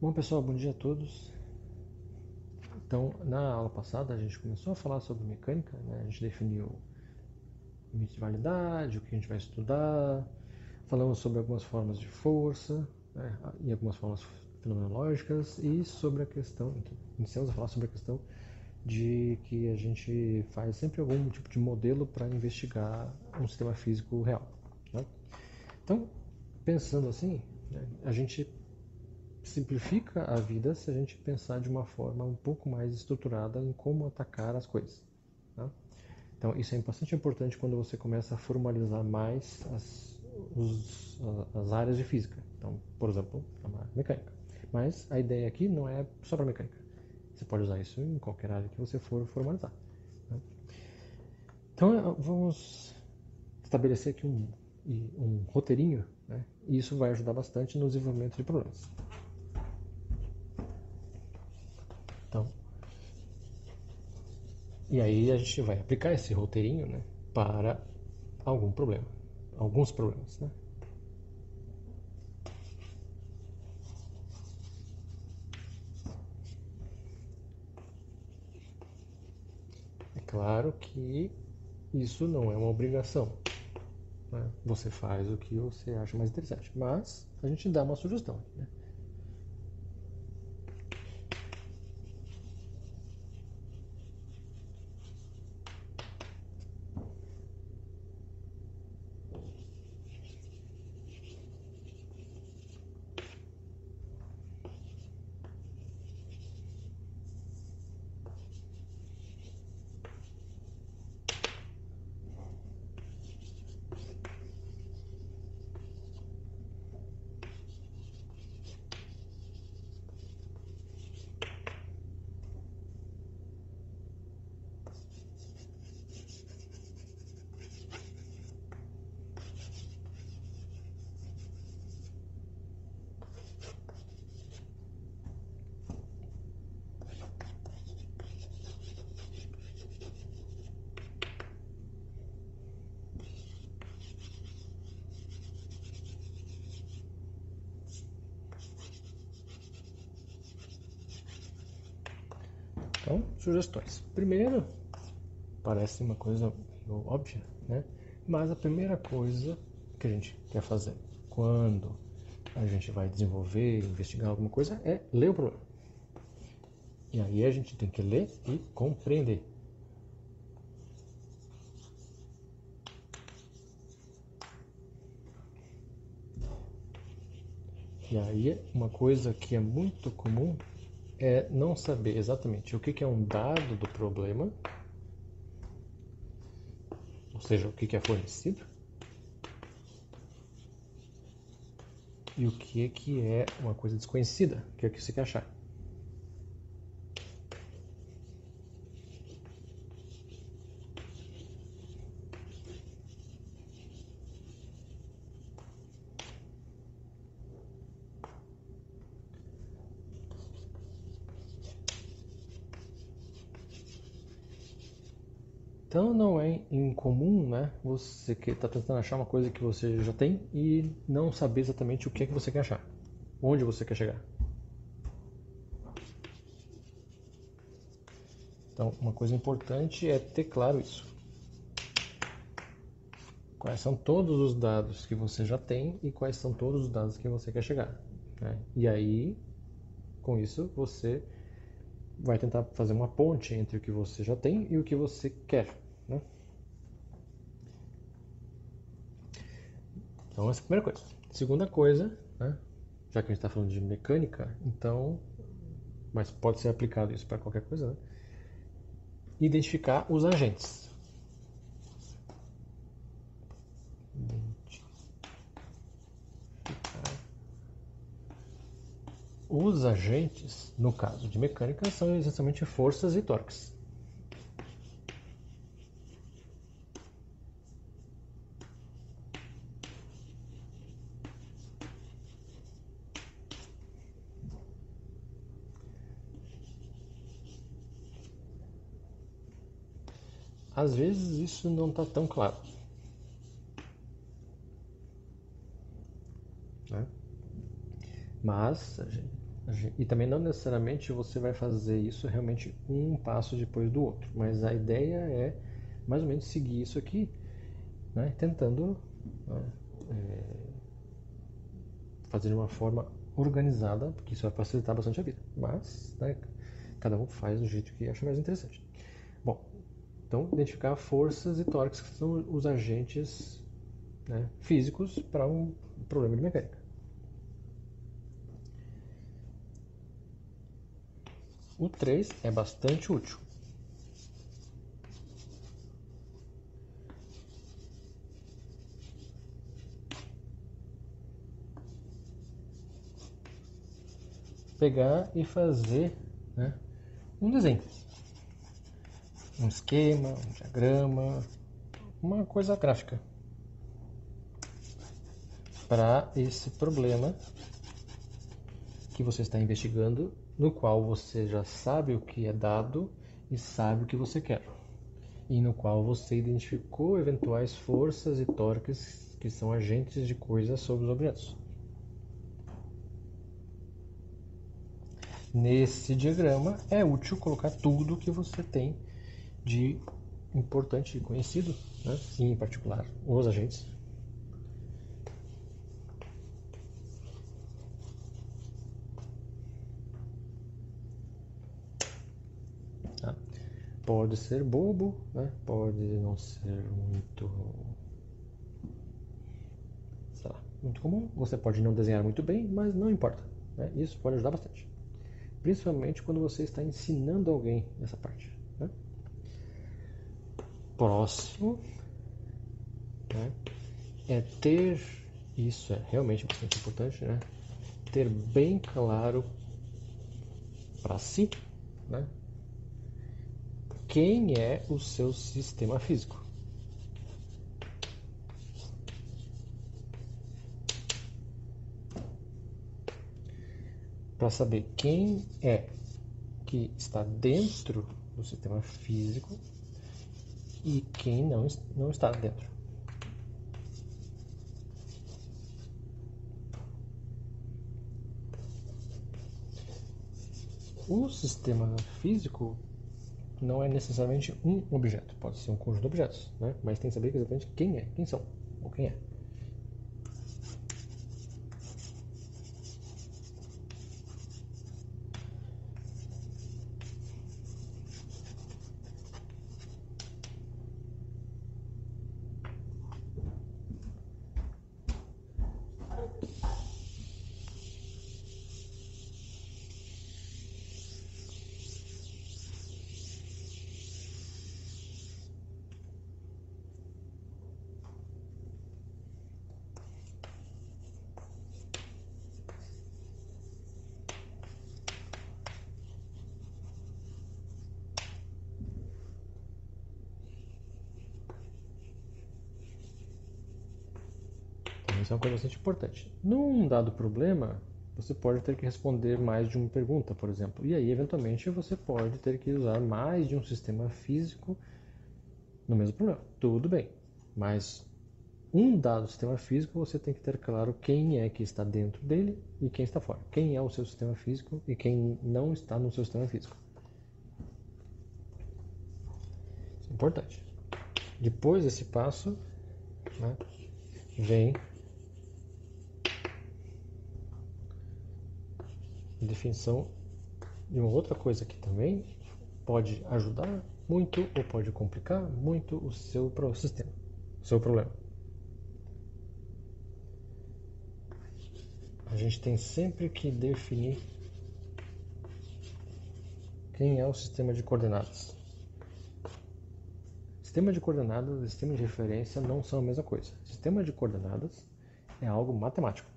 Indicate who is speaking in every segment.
Speaker 1: Bom, pessoal, bom dia a todos. Então, na aula passada a gente começou a falar sobre mecânica, né? A gente definiu limite de validade, o que a gente vai estudar, falamos sobre algumas formas de força, né? E algumas formas fenomenológicas e sobre a questão, iniciamos a falar sobre a questão de que a gente faz sempre algum tipo de modelo para investigar um sistema físico real, né? Então, pensando assim, né, a gente simplifica a vida se a gente pensar de uma forma um pouco mais estruturada em como atacar as coisas. Tá? Então, isso é bastante importante quando você começa a formalizar mais as áreas de física. Então, por exemplo, a mecânica. Mas a ideia aqui não é só para mecânica. Você pode usar isso em qualquer área que você for formalizar. Né? Então, vamos estabelecer aqui um roteirinho, né? E isso vai ajudar bastante no desenvolvimento de problemas. Então, e aí a gente vai aplicar esse roteirinho, né, para algum problema, alguns problemas, né? É claro que isso não é uma obrigação, né? Você faz o que você acha mais interessante, mas a gente dá uma sugestão, né? Então, sugestões. Primeiro, parece uma coisa meio óbvia, né? Mas a primeira coisa que a gente quer fazer quando a gente vai desenvolver, investigar alguma coisa é ler o problema. E aí a gente tem que ler e compreender. E aí uma coisa que é muito comum é não saber exatamente o que é um dado do problema, ou seja, o que é fornecido, e o que é uma coisa desconhecida, que é o que você quer achar. Então não é incomum, né, você que está tentando achar uma coisa que você já tem e não saber exatamente o que é que você quer achar, onde você quer chegar. Então uma coisa importante é ter claro isso. Quais são todos os dados que você já tem e quais são todos os dados que você quer chegar, né? E aí, com isso, você vai tentar fazer uma ponte entre o que você já tem e o que você quer, né? Então, essa é a primeira coisa. Segunda coisa, né? Já que a gente está falando de mecânica, então, mas pode ser aplicado isso para qualquer coisa, né? Identificar os agentes. Os agentes, no caso de mecânica, são essencialmente forças e torques. Às vezes isso não está tão claro, né? Mas E também não necessariamente você vai fazer isso realmente um passo depois do outro, mas a ideia é mais ou menos seguir isso aqui, né, tentando, né, fazer de uma forma organizada, porque isso vai facilitar bastante a vida. Mas, né, cada um faz do jeito que acha mais interessante. Bom, então identificar forças e torques, que são os agentes, né, físicos para um problema de mecânica. O 3 é bastante útil. Pegar e fazer, né, um desenho, um esquema, um diagrama, uma coisa gráfica para esse problema que você está investigando, no qual você já sabe o que é dado e sabe o que você quer, e no qual você identificou eventuais forças e torques que são agentes de coisas sobre os objetos. Nesse diagrama é útil colocar tudo que você tem de importante e conhecido, né? Em particular os agentes. Tá? Pode ser bobo, né? Pode não ser muito, sei lá, muito comum. Você pode não desenhar muito bem, mas não importa, né? Isso pode ajudar bastante. Principalmente quando você está ensinando alguém essa parte, né? Próximo, né, é ter, isso é realmente bastante importante, né? Ter bem claro para si, né, quem é o seu sistema físico. Para saber quem é que está dentro do sistema físico e quem não está dentro. O sistema físico não é necessariamente um objeto, pode ser um conjunto de objetos, né? Mas tem que saber exatamente quem são, ou quem é. Isso é uma coisa bastante importante. Num dado problema, você pode ter que responder mais de uma pergunta, por exemplo. E aí, eventualmente, você pode ter que usar mais de um sistema físico no mesmo problema. Tudo bem. Mas um dado sistema físico, você tem que ter claro quem é que está dentro dele e quem está fora. Quem é o seu sistema físico e quem não está no seu sistema físico. Isso é importante. Depois desse passo, né, vem a definição de uma outra coisa que também pode ajudar muito ou pode complicar muito o seu sistema, o seu problema. A gente tem sempre que definir quem é o sistema de coordenadas. Sistema de coordenadas e sistema de referência não são a mesma coisa. Sistema de coordenadas é algo matemático.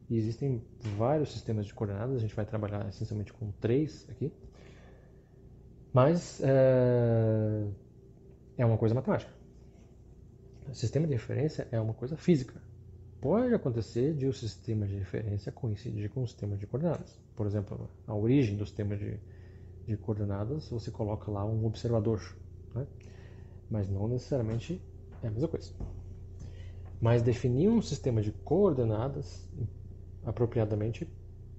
Speaker 1: E existem vários sistemas de coordenadas, a gente vai trabalhar essencialmente com 3 aqui. Mas é uma coisa matemática. O sistema de referência é uma coisa física. Pode acontecer de o sistema de referência coincidir com o sistema de coordenadas. Por exemplo, a origem do sistema de coordenadas, você coloca lá um observador, né? Mas não necessariamente é a mesma coisa. Mas definir um sistema de coordenadas apropriadamente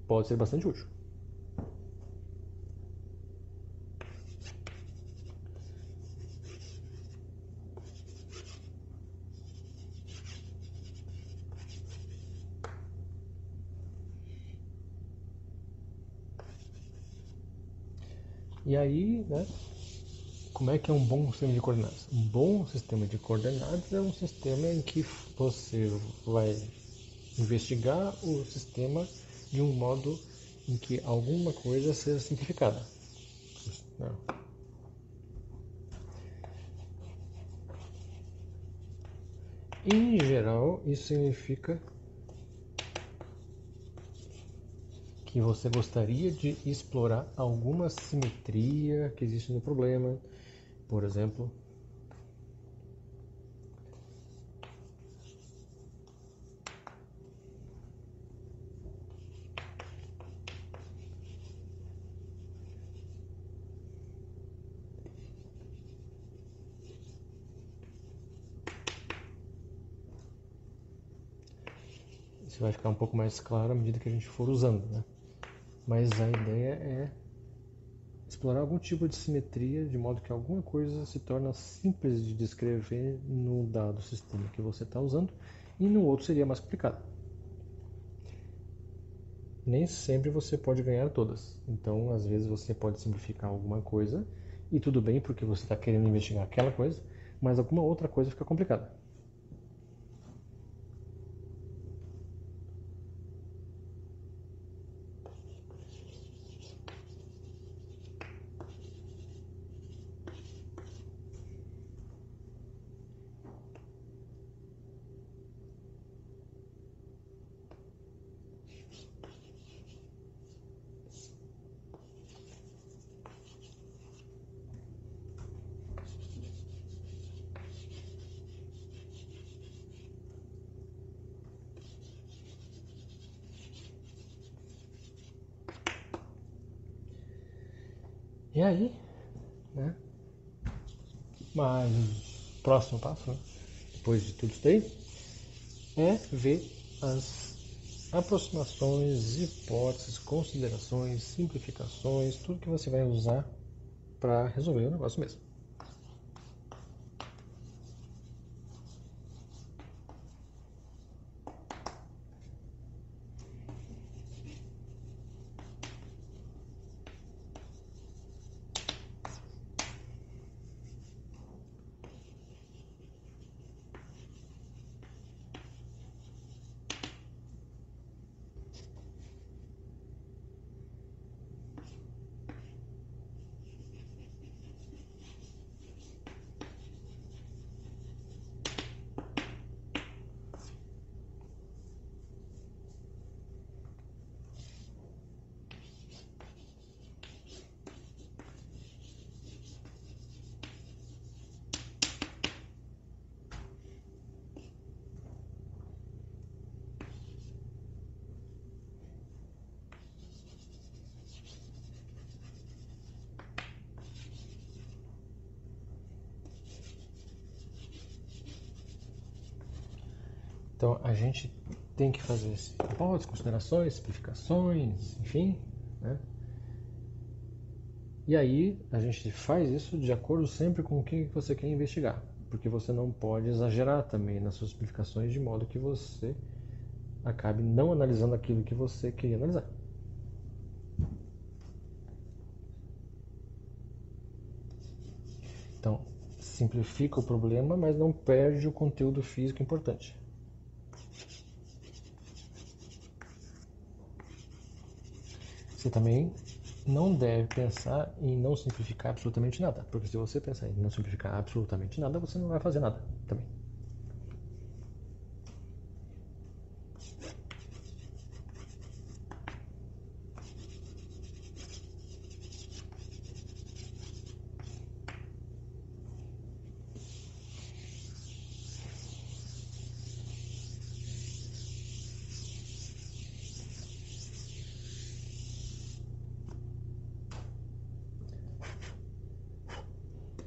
Speaker 1: pode ser bastante útil. E aí, né, como é que é um bom sistema de coordenadas? Um bom sistema de coordenadas é um sistema em que você vai investigar o sistema de um modo em que alguma coisa seja simplificada. Em geral, isso significa que você gostaria de explorar alguma simetria que existe no problema, por exemplo. Isso vai ficar um pouco mais claro à medida que a gente for usando, né? Mas a ideia é explorar algum tipo de simetria de modo que alguma coisa se torne simples de descrever no dado sistema que você está usando e no outro seria mais complicado. Nem sempre você pode ganhar todas, então às vezes você pode simplificar alguma coisa e tudo bem porque você está querendo investigar aquela coisa, mas alguma outra coisa fica complicada. E aí, né? Mas o próximo passo, né, depois de tudo isso daí, é ver as aproximações, hipóteses, considerações, simplificações, tudo que você vai usar para resolver o negócio mesmo. Então a gente tem que fazer hipóteses, considerações, simplificações, enfim, né? E aí a gente faz isso de acordo sempre com o que você quer investigar, porque você não pode exagerar também nas suas simplificações de modo que você acabe não analisando aquilo que você queria analisar. Então, simplifica o problema, mas não perde o conteúdo físico importante. Você também não deve pensar em não simplificar absolutamente nada, porque se você pensar em não simplificar absolutamente nada, você não vai fazer nada também.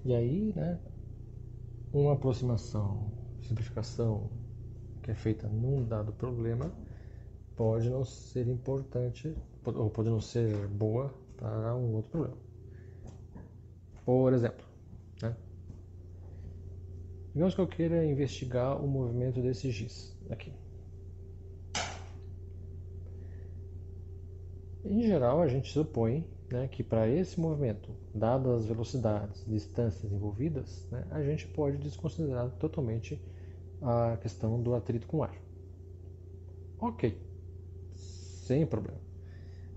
Speaker 1: E aí, né, uma aproximação, simplificação que é feita num dado problema pode não ser importante ou pode não ser boa para um outro problema. Por exemplo, né, digamos que eu queira investigar o movimento desse giz aqui. Em geral, a gente supõe né, que para esse movimento, dadas as velocidades, distâncias envolvidas, né, a gente pode desconsiderar totalmente a questão do atrito com ar. Ok, sem problema.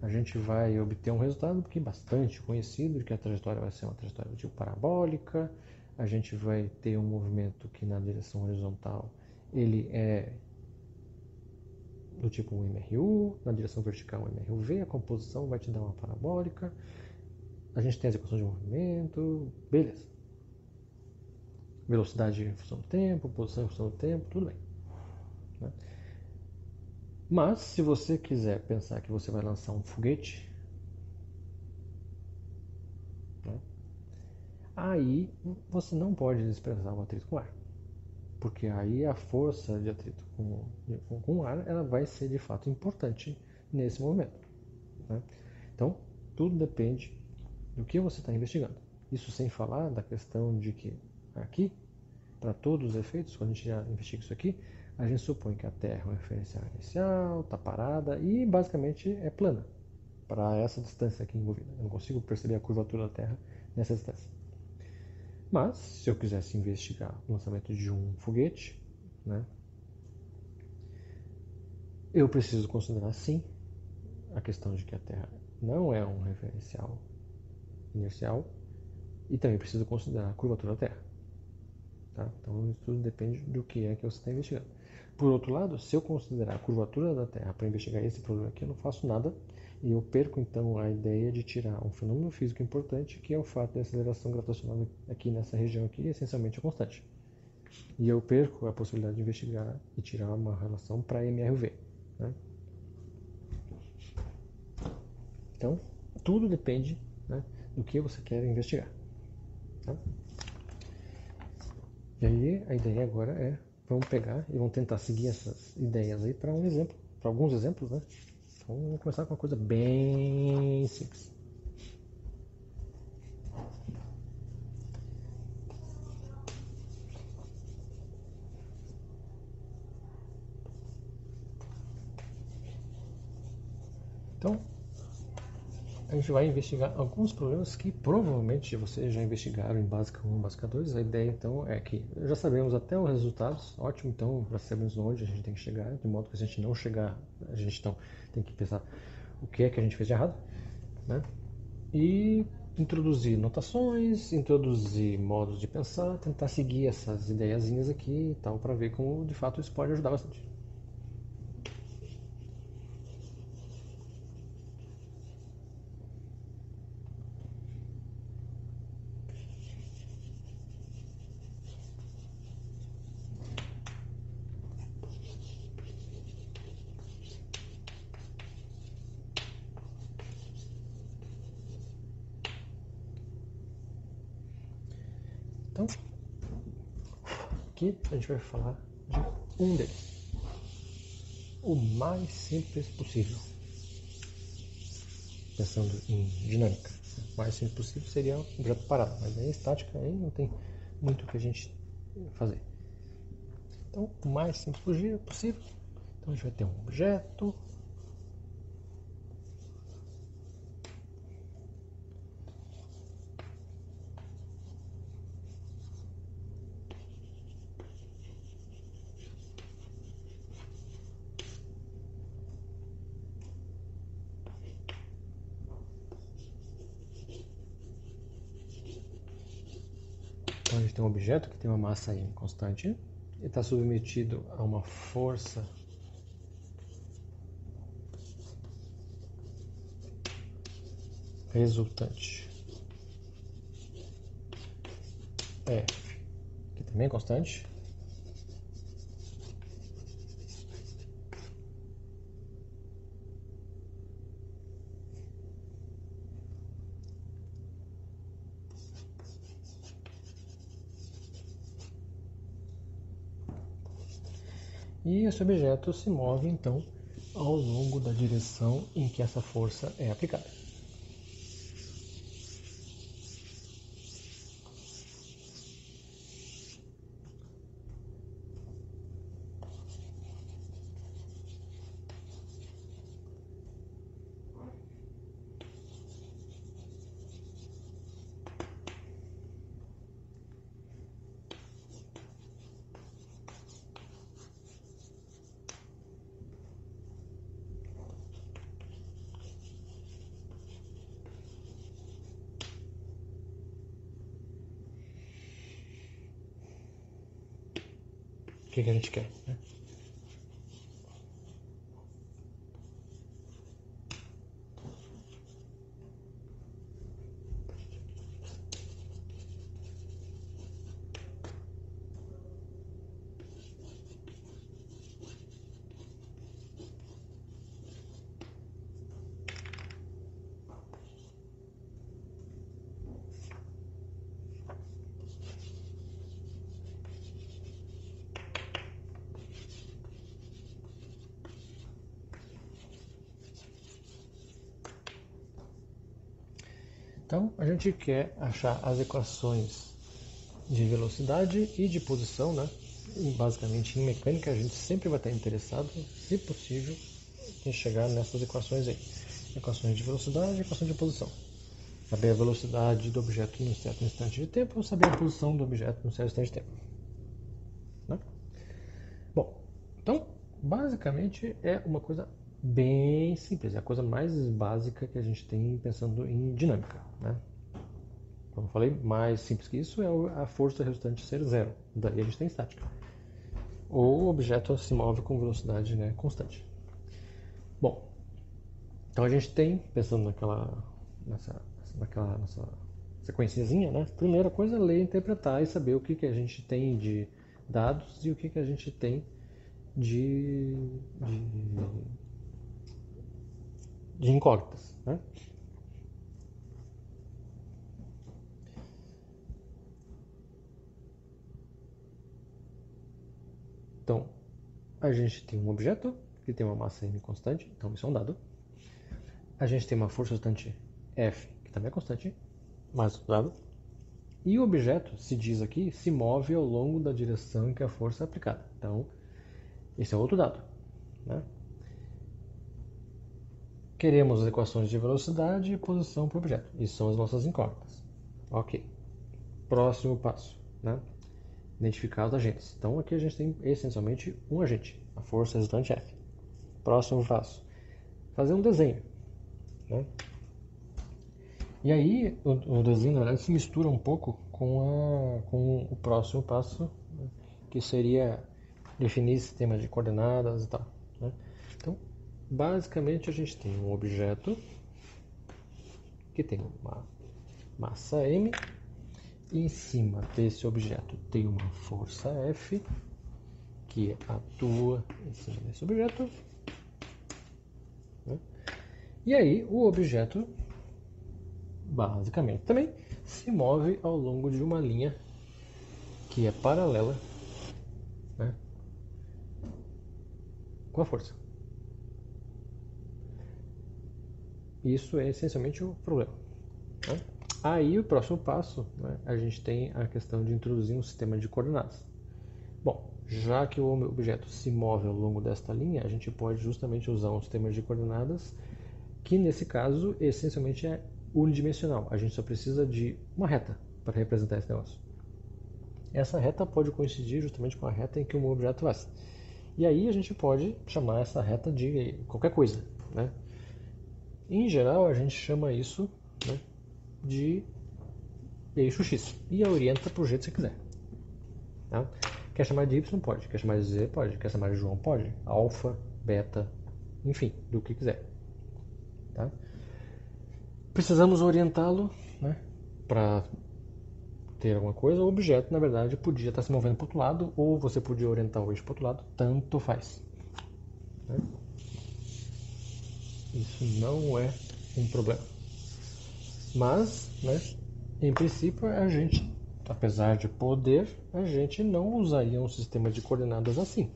Speaker 1: A gente vai obter um resultado que é bastante conhecido, de que a trajetória vai ser uma trajetória de tipo parabólica, a gente vai ter um movimento que na direção horizontal ele é do tipo um MRU, na direção vertical um MRUV, a composição vai te dar uma parabólica, a gente tem as equações de movimento, beleza. Velocidade em função do tempo, posição em função do tempo, tudo bem. Né? Mas, se você quiser pensar que você vai lançar um foguete, né, aí você não pode desprezar o atrito com ar. Porque aí a força de atrito com o ar ela vai ser de fato importante nesse momento. Né? Então, tudo depende do que você está investigando. Isso sem falar da questão de que aqui, para todos os efeitos, quando a gente já investiga isso aqui, a gente supõe que a Terra é uma referencial inicial, está parada e basicamente é plana para essa distância aqui envolvida. Eu não consigo perceber a curvatura da Terra nessa distância. Mas, se eu quisesse investigar o lançamento de um foguete, né, eu preciso considerar sim a questão de que a Terra não é um referencial inercial e também preciso considerar a curvatura da Terra. Tá? Então isso tudo depende do que é que você está investigando. Por outro lado, se eu considerar a curvatura da Terra para investigar esse problema aqui, eu não faço nada e eu perco então a ideia de tirar um fenômeno físico importante, que é o fato de a aceleração gravitacional aqui nessa região aqui essencialmente é constante. E eu perco a possibilidade de investigar e tirar uma relação para MRV. Né? Então, tudo depende, né, do que você quer investigar. Tá? E aí, a ideia agora é, vamos pegar e vamos tentar seguir essas ideias aí para um exemplo, para alguns exemplos, né? Então, vamos começar com uma coisa bem simples. Então, a gente vai investigar alguns problemas que provavelmente vocês já investigaram em Básica 1, Básica 2. A ideia então é que já sabemos até os resultados, ótimo, então já sabemos onde a gente tem que chegar, de modo que se a gente não chegar, a gente então tem que pensar o que é que a gente fez de errado, né? E introduzir notações, introduzir modos de pensar, tentar seguir essas ideiazinhas aqui e tal, para ver como de fato isso pode ajudar bastante. Então, aqui a gente vai falar de um deles. O mais simples possível. Pensando em dinâmica. O mais simples possível seria um objeto parado, mas aí estática aí não tem muito o que a gente fazer. Então, o mais simples possível. Então a gente vai ter um objeto. Então a gente tem um objeto que tem uma massa m constante. Ele está submetido a uma força resultante F, que também é constante. E esse objeto se move então ao longo da direção em que essa força é aplicada. que a gente quer, né? Então, a gente quer achar as equações de velocidade e de posição, né? E basicamente, em mecânica, a gente sempre vai estar interessado, se possível, em chegar nessas equações aí. Equações de velocidade e equações de posição. Saber a velocidade do objeto num certo instante de tempo ou saber a posição do objeto num certo instante de tempo. Né? Bom, então, basicamente é uma coisa bem simples, é a coisa mais básica que a gente tem pensando em dinâmica, né? Como eu falei, mais simples que isso é a força resultante ser zero, daí a gente tem estática. Ou o objeto se move com velocidade, né, constante. Bom, então a gente tem, pensando naquela nossa sequenciazinha, né? Primeira coisa é ler, interpretar e saber o que a gente tem de dados e o que a gente tem de incógnitas, né? Então, a gente tem um objeto que tem uma massa m constante, então isso é um dado. A gente tem uma força resultante F, que também é constante, mais outro dado. E o objeto, se diz aqui, se move ao longo da direção em que a força é aplicada. Então, esse é outro dado, né? Queremos as equações de velocidade e posição para o objeto. Isso são as nossas incógnitas. Ok. Próximo passo, né? Identificar os agentes. Então, aqui a gente tem essencialmente um agente, a força resultante F. Próximo passo, fazer um desenho, né? E aí, o desenho, na verdade, se mistura um pouco com o próximo passo, né? Que seria definir sistema de coordenadas e tal, né? Então, basicamente, a gente tem um objeto que tem uma massa m, e em cima desse objeto tem uma força F que atua em cima desse objeto, né? E aí o objeto basicamente também se move ao longo de uma linha que é paralela, né, com a força. Isso é essencialmente o problema, né? Aí o próximo passo, né, a gente tem a questão de introduzir um sistema de coordenadas. Bom, já que o objeto se move ao longo desta linha, a gente pode justamente usar um sistema de coordenadas que nesse caso essencialmente é unidimensional. A gente só precisa de uma reta para representar esse negócio. Essa reta pode coincidir justamente com a reta em que o objeto vai. E aí a gente pode chamar essa reta de qualquer coisa, né? Em geral a gente chama isso, né, de eixo X e a orienta para o jeito que você quiser, tá? Quer chamar de Y? Pode. Quer chamar de Z? Pode. Quer chamar de João? Pode. Alfa, beta, enfim, do que quiser, tá? Precisamos orientá-lo, né, para ter alguma coisa. O objeto, na verdade, podia estar se movendo para o outro lado ou você podia orientar o eixo para o outro lado, tanto faz, né? Isso não é um problema. Mas, né, em princípio, a gente, apesar de poder, a gente não usaria um sistema de coordenadas assim.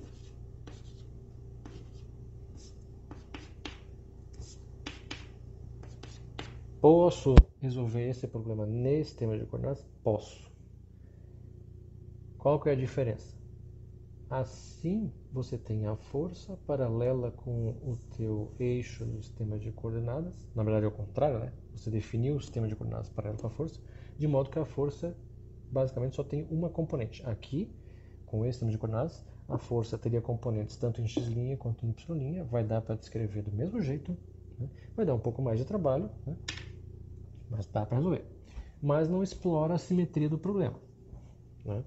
Speaker 1: Posso resolver esse problema nesse sistema de coordenadas? Posso. Qual que é a diferença? Assim, você tem a força paralela com o teu eixo do sistema de coordenadas. Na verdade, é o contrário, né? Você definiu o sistema de coordenadas paralelo com a força, de modo que a força basicamente só tem uma componente. Aqui, com esse sistema de coordenadas, a força teria componentes tanto em x' quanto em y'. Vai dar para descrever do mesmo jeito, né? Vai dar um pouco mais de trabalho, né? Mas dá para resolver. Mas não explora a simetria do problema, né?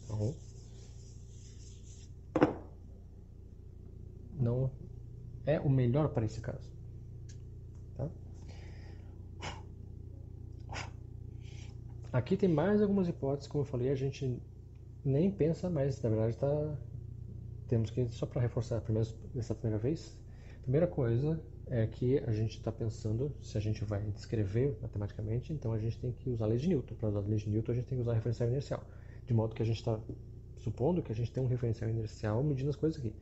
Speaker 1: Então, não é o melhor para esse caso. Tá? Aqui tem mais algumas hipóteses, como eu falei, a gente nem pensa, mas na verdade temos que, só para reforçar essa primeira vez, a primeira coisa é que a gente está pensando, se a gente vai descrever matematicamente, então a gente tem que usar a lei de Newton. Para usar a lei de Newton, a gente tem que usar a referencial inercial. De modo que a gente está supondo que a gente tem um referencial inercial medindo as coisas aqui.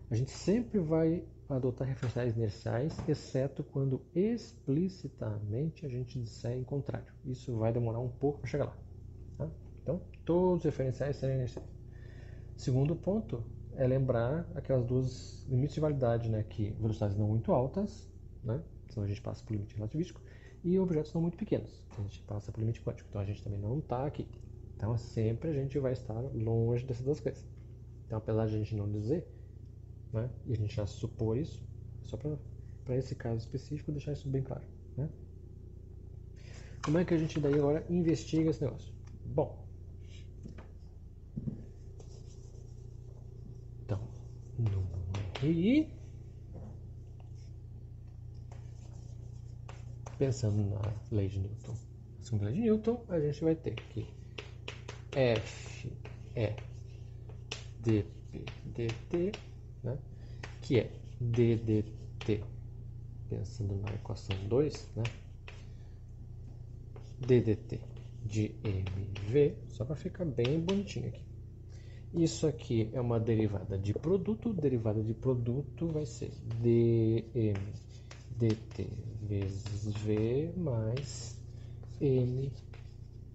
Speaker 1: A gente sempre vai adotar referenciais inerciais, exceto quando explicitamente a gente disser em contrário. Isso vai demorar um pouco para chegar lá. Tá? Então, todos os referenciais serão inerciais. Segundo ponto é lembrar aquelas duas limites de validade, né, que velocidades não muito altas, né, senão a gente passa por limite relativístico, e objetos não muito pequenos, que a gente passa por limite quântico. Então a gente também não está aqui. Então sempre a gente vai estar longe dessas duas coisas. Então apesar de a gente não dizer, né, e a gente já supor isso, só para esse caso específico deixar isso bem claro. Né? Como é que a gente daí agora investiga esse negócio? Bom, então, no RI, pensando na lei de Newton, a segunda lei de Newton, a gente vai ter que F é dp dt, né, que é d dt, pensando na equação 2, né, d dt de mv, só para ficar bem bonitinho aqui. Isso aqui é uma derivada de produto vai ser dm dt vezes v mais m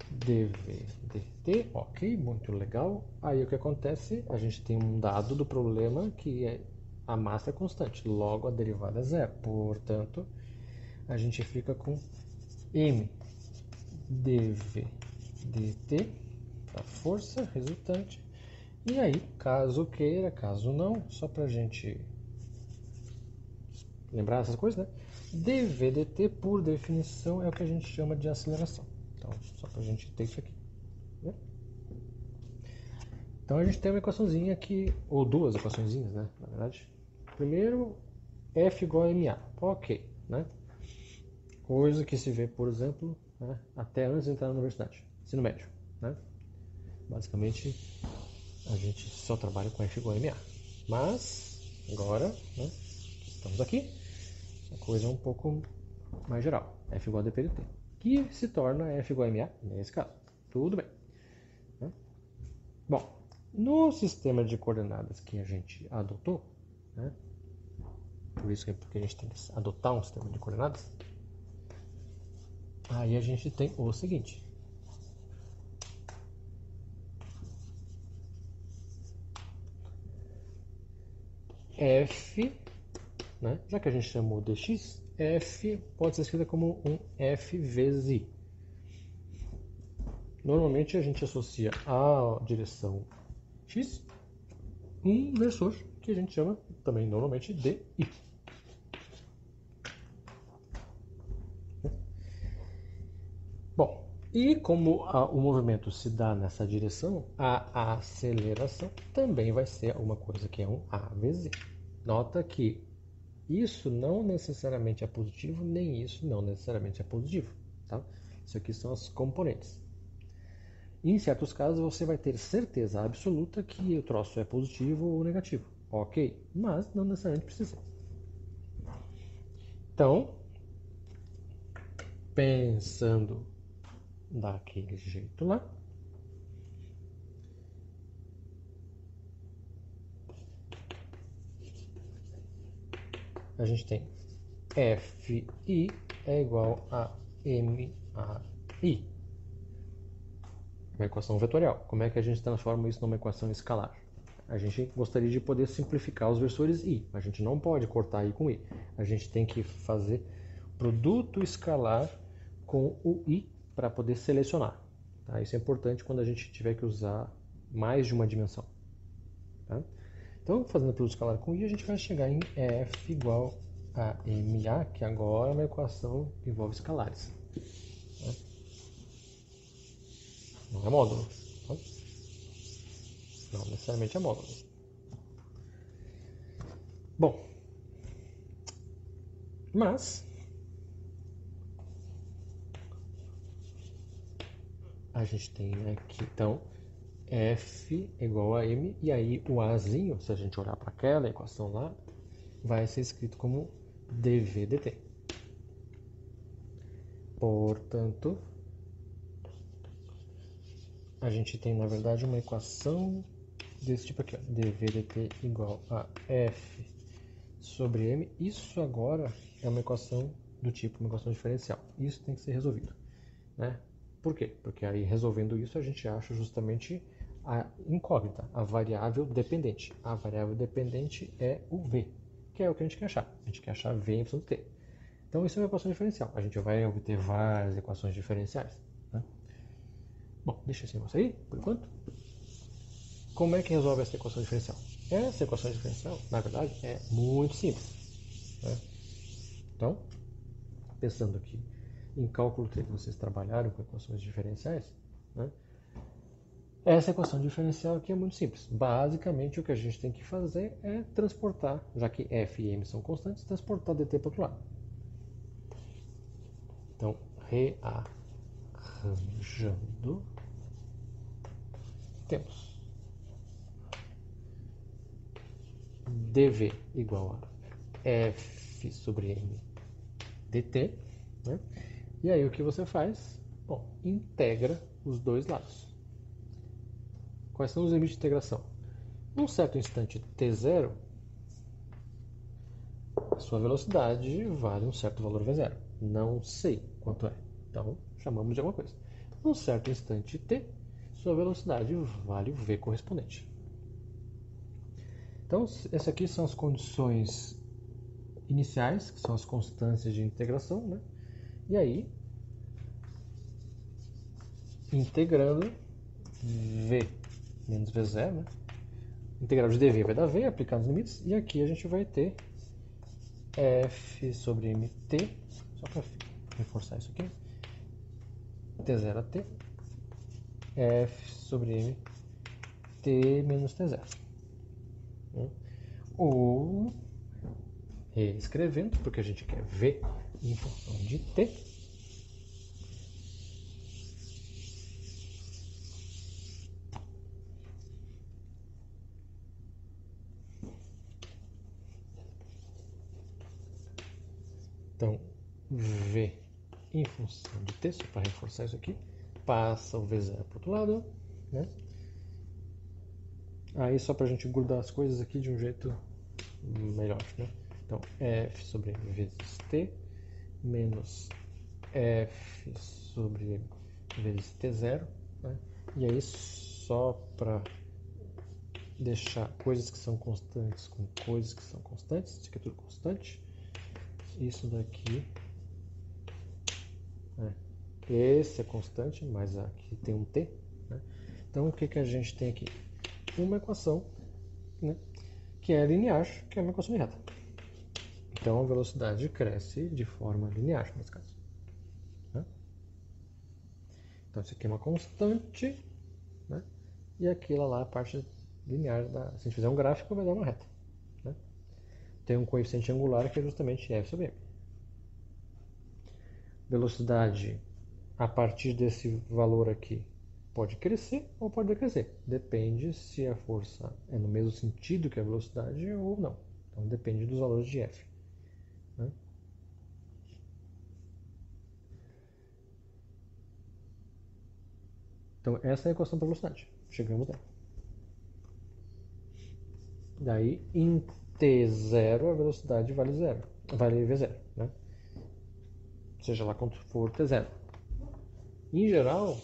Speaker 1: dv dt, ok, muito legal. Aí o que acontece? A gente tem um dado do problema que é a massa é constante, logo a derivada é zero. Portanto, a gente fica com m dv dt, a força resultante. E aí, caso queira, caso não, só para a gente lembrar essas coisas, né? dv dt, por definição, é o que a gente chama de aceleração. Então, só para a gente ter isso aqui. Né? Então, a gente tem uma equaçãozinha aqui, ou duas equaçõezinhas, né? Na verdade. Primeiro, F igual a MA. Ok, né? Coisa que se vê, por exemplo, né? Até antes de entrar na universidade, ensino médio, né? Basicamente, a gente só trabalha com F igual a MA. Mas, agora, né? Estamos aqui, a coisa é um pouco mais geral. F igual a dp dt, que se torna F igual a MA nesse caso. Tudo bem. Né? Bom, no sistema de coordenadas que a gente adotou, né? Por isso que a gente tem que adotar um sistema de coordenadas, aí a gente tem o seguinte. F, né? Já que a gente chamou de x, F pode ser escrita como um F vezes I. Normalmente a gente associa à direção x um versor que a gente chama também normalmente de I. Bom, e como o movimento se dá nessa direção, a aceleração também vai ser uma coisa que é um A vezes I. Nota que isso não necessariamente é positivo, nem isso não necessariamente é positivo. Tá? Isso aqui são as componentes. Em certos casos, você vai ter certeza absoluta que o troço é positivo ou negativo. Ok, mas não necessariamente precisa. Então, pensando daquele jeito lá, a gente tem Fi é igual a MAI. Uma equação vetorial. Como é que a gente transforma isso numa equação escalar? A gente gostaria de poder simplificar os versores I. A gente não pode cortar I com I. A gente tem que fazer produto escalar com o I para poder selecionar. Tá? Isso é importante quando a gente tiver que usar mais de uma dimensão. Tá? Então, fazendo produto escalar com I, a gente vai chegar em F igual a MA, que agora é uma equação que envolve escalares. Né? Não é módulo. Tá? Não necessariamente é módulo. Bom, mas a gente tem aqui, então, F igual a M, e aí o Azinho, se a gente olhar para aquela equação lá, vai ser escrito como dv dt. Portanto, a gente tem, na verdade, uma equação desse tipo aqui, ó, dv dt igual a F sobre M. Isso agora é uma equação do tipo, uma equação diferencial. Isso tem que ser resolvido, né? Por quê? Porque aí, resolvendo isso, a gente acha justamente a incógnita, a variável dependente. A variável dependente é o V, que é o que a gente quer achar. A gente quer achar V em função de T. Então, isso é uma equação diferencial. A gente vai obter várias equações diferenciais, né? Bom, deixa assim você aí, por enquanto. Como é que resolve essa equação diferencial? Essa equação diferencial, na verdade, é muito simples, né? Então, pensando aqui em cálculo que vocês trabalharam com equações diferenciais, né? Essa equação diferencial aqui é muito simples. Basicamente, o que a gente tem que fazer é transportar, já que f e m são constantes, transportar dt para o outro lado. Então, rearranjando, temos dv igual a f sobre m dt, né? E aí o que você faz? Bom, integra os dois lados. Quais são os limites de integração? Num certo instante t0, a sua velocidade vale um certo valor v0. Não sei quanto é, então chamamos de alguma coisa. Num certo instante t, sua velocidade vale o v correspondente. Então, essas aqui são as condições iniciais, que são as constâncias de integração, né? E aí, integrando v menos v0, né? Integral de dv vai dar v, aplicando os limites, e aqui a gente vai ter f sobre mt, só para reforçar isso aqui, t0 a t, f sobre m t menos t0. Ou, reescrevendo, porque a gente quer v em função de t, então v em função de t, só para reforçar isso aqui, passa o v0 para o outro lado, né? Aí só para a gente grudar as coisas aqui de um jeito melhor, né? Então, f sobre m vezes t menos f sobre m vezes t0, né? E aí só para deixar coisas que são constantes com coisas que são constantes, isso aqui é tudo constante, isso daqui, né? Esse é constante, mas aqui tem um t, né? Então o que, que a gente tem aqui? Uma equação, né, que é linear, que é uma equação de reta. Então a velocidade cresce de forma linear, nesse caso, né? Então isso aqui é uma constante, né? E aquilo lá é a parte linear, se a gente fizer um gráfico, vai dar uma reta, né? Tem um coeficiente angular que é justamente f sobre m. Velocidade a partir desse valor aqui pode crescer ou pode decrescer. Depende se a força é no mesmo sentido que a velocidade ou não. Então depende dos valores de f, né? Então essa é a equação para velocidade. Chegamos lá. Daí em t0 a velocidade vale zero, vale v0, né? Seja lá quanto for t0. Em geral,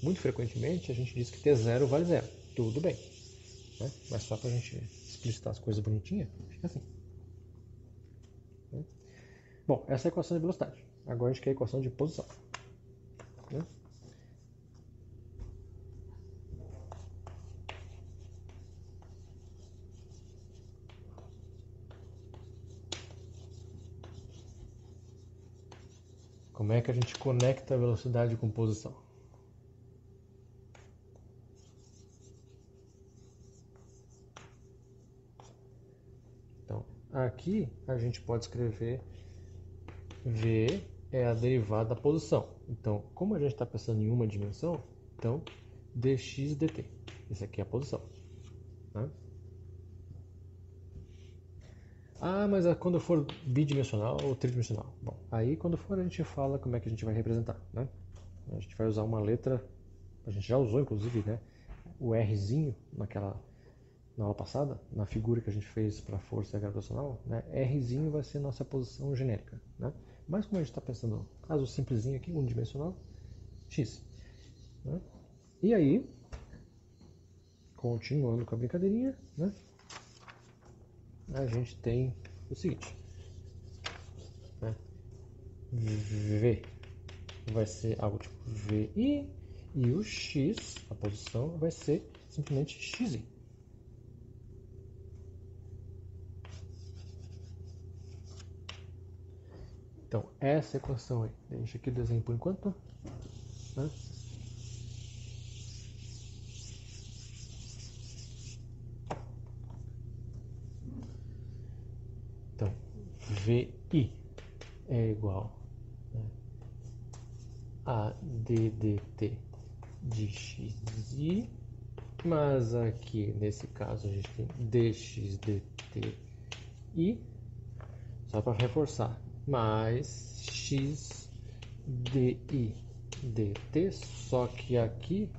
Speaker 1: muito frequentemente a gente diz que t0 vale zero. Tudo bem, né? Mas só para a gente explicitar as coisas bonitinhas, fica assim, né? Bom, essa é a equação de velocidade. Agora a gente quer a equação de posição, né? Como é que a gente conecta a velocidade com posição? Então, aqui a gente pode escrever V é a derivada da posição. Então, como a gente está pensando em uma dimensão, então dx dt. Essa aqui é a posição. Né? Ah, mas quando for bidimensional ou tridimensional? Bom, aí quando for a gente fala como é que a gente vai representar. Né? A gente vai usar uma letra, a gente já usou inclusive, né, o Rzinho na aula passada, na figura que a gente fez para força gravitacional, né, Rzinho vai ser nossa posição genérica. Né? Mas como a gente está pensando, caso simplesinho aqui, unidimensional, x. Né? E aí, continuando com a brincadeirinha, né, a gente tem o seguinte, né, V vai ser algo tipo VI e o x, a posição, vai ser simplesmente xi. Então, essa equação aí, deixa aqui o desenho por enquanto. Né? Então, VI é igual, né, a ddt de xi, mas aqui nesse caso a gente tem dx dt i, só para reforçar, mais x di dt, só que aqui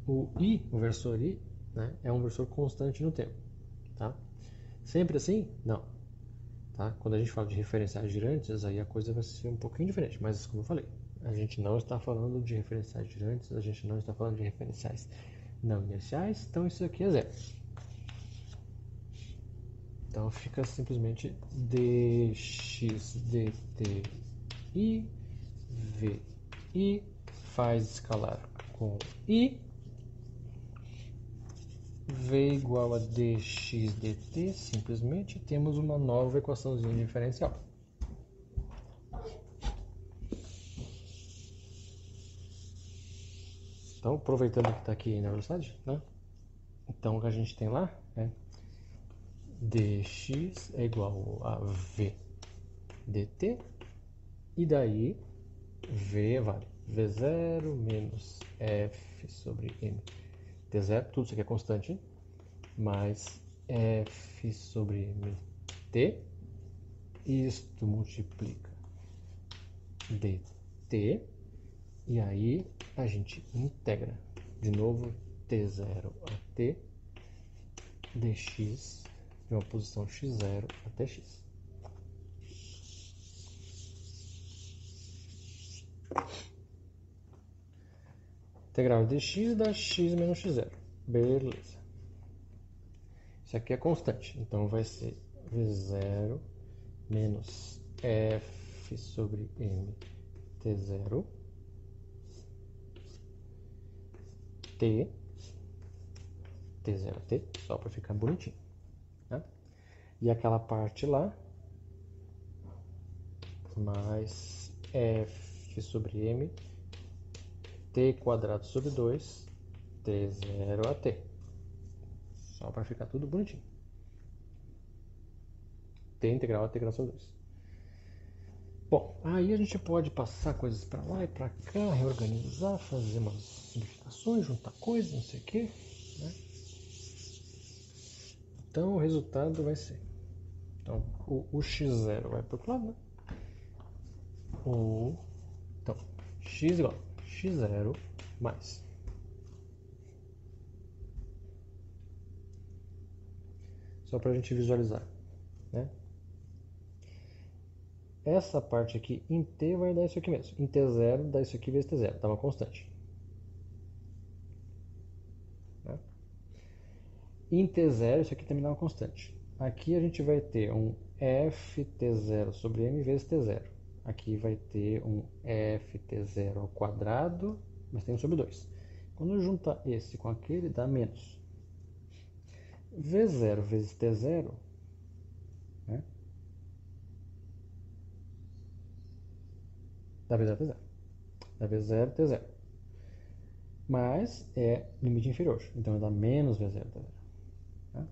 Speaker 1: o i, o versor i, né, é um versor constante no tempo. Tá? Sempre assim? Não. Tá? Quando a gente fala de referenciais girantes, aí a coisa vai ser um pouquinho diferente, mas como eu falei, a gente não está falando de referenciais girantes, a gente não está falando de referenciais não inerciais, então isso aqui é zero. Então fica simplesmente dx dt i, vi, faz escalar com i, v igual a dx dt, simplesmente temos uma nova equaçãozinha diferencial. Então, aproveitando que está aqui na velocidade, né? Então, o que a gente tem lá é dx é igual a v dt, e daí v vale v0 menos f sobre m t0, tudo isso aqui é constante, mais f sobre mt, isto multiplica dt, e aí a gente integra de novo t0 a t dx de uma posição x0 até x. Integral de x dá x menos x0. Beleza. Isso aqui é constante, então vai ser v0 menos f sobre m t0 t, t0 t, só para ficar bonitinho. Né? E aquela parte lá, mais f sobre m t quadrado sobre 2, t0 a t. Só para ficar tudo bonitinho. T integral a t sobre 2. Bom, aí a gente pode passar coisas para lá e para cá, reorganizar, fazer umas simplificações, juntar coisas, não sei o quê. Né? Então o resultado vai ser, então o x0 vai para o outro lado, né? Então, x igual a x0 mais. Só para a gente visualizar, né? Essa parte aqui em t vai dar isso aqui mesmo. Em t0 dá isso aqui vezes t0, dá uma constante. Né? Em t0 isso aqui também dá uma constante. Aqui a gente vai ter um ft0 sobre m vezes t0. Aqui vai ter um ft0 ao quadrado, mas tem um sobre 2. Quando eu juntar esse com aquele, dá menos. V0 vezes T0, né? Dá V0 T0. Dá V0 T0. Mas é limite inferior, então dá menos V0 T0. Né?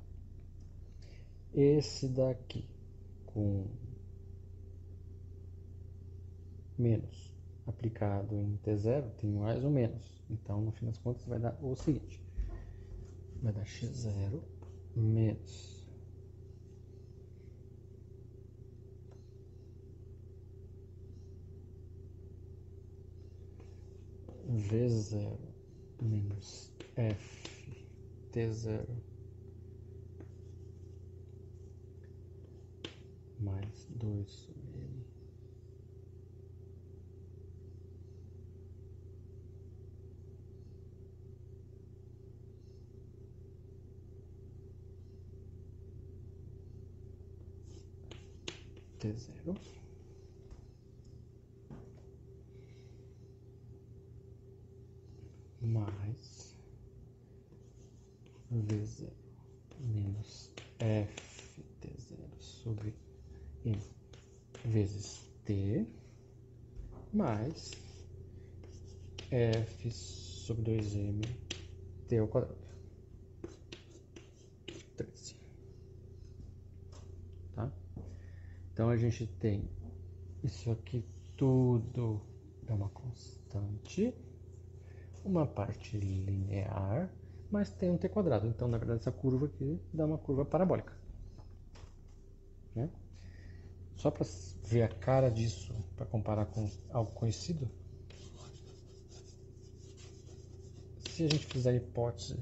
Speaker 1: Esse daqui com menos aplicado em T0 tem mais ou menos. Então, no fim das contas, vai dar o seguinte. Vai dar x0 menos v0 menos f t0 mais 2 sobre n. T0 mais v0 menos f t0 sobre n vezes t mais f sobre 2m t ao quadrado. 13. Tá? Então a gente tem isso aqui tudo é uma constante, uma parte linear, mas tem um t quadrado. Então, na verdade, essa curva aqui dá uma curva parabólica. Né? Só para ver a cara disso, para comparar com algo conhecido, se a gente fizer a hipótese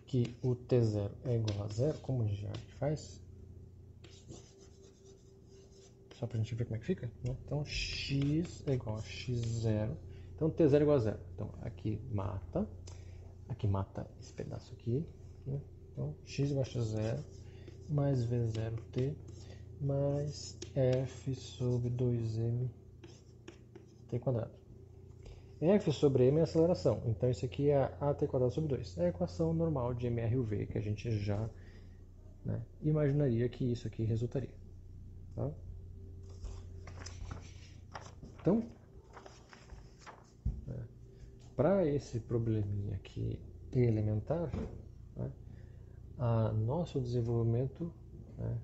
Speaker 1: que o t0 é igual a zero, como a gente já faz, só para a gente ver como é que fica, né? Então x é igual a x0, então t0 é igual a zero. Então aqui mata esse pedaço aqui, né? Então x igual a x0 mais v0t mais f sobre 2m t quadrado. F sobre m é a aceleração, então isso aqui é at quadrado sobre 2. É a equação normal de mr/v que a gente já, né, imaginaria que isso aqui resultaria. Tá? Então, para esse probleminha aqui elementar, né, nosso desenvolvimento, né,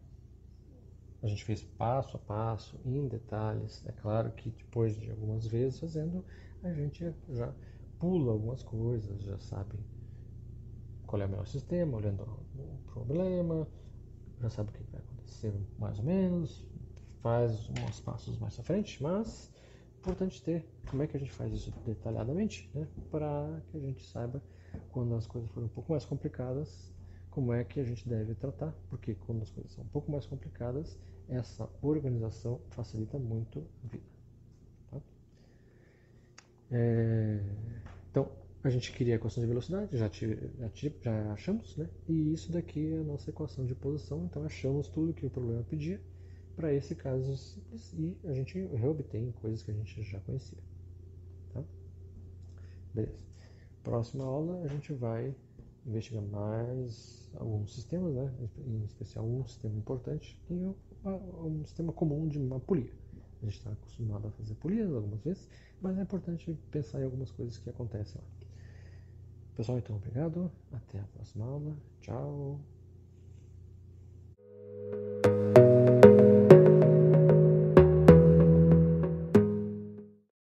Speaker 1: a gente fez passo a passo, em detalhes. É claro que depois de algumas vezes fazendo, a gente já pula algumas coisas, já sabe qual é o melhor sistema, olhando o problema, já sabe o que vai acontecer mais ou menos, faz uns passos mais à frente, mas é importante ter como é que a gente faz isso detalhadamente, né, para que a gente saiba quando as coisas forem um pouco mais complicadas, como é que a gente deve tratar, porque quando as coisas são um pouco mais complicadas, essa organização facilita muito a vida. Tá? Então, a gente queria a equação de velocidade, já achamos, né? E isso daqui é a nossa equação de posição, então achamos tudo que o problema pedia para esse caso simples e a gente reobtém coisas que a gente já conhecia. Tá? Beleza. Próxima aula a gente vai investigar mais alguns sistemas, né? Em especial um sistema importante e um sistema comum de uma polia. A gente está acostumado a fazer polias algumas vezes, mas é importante pensar em algumas coisas que acontecem lá. Pessoal, então, obrigado. Até a próxima aula. Tchau.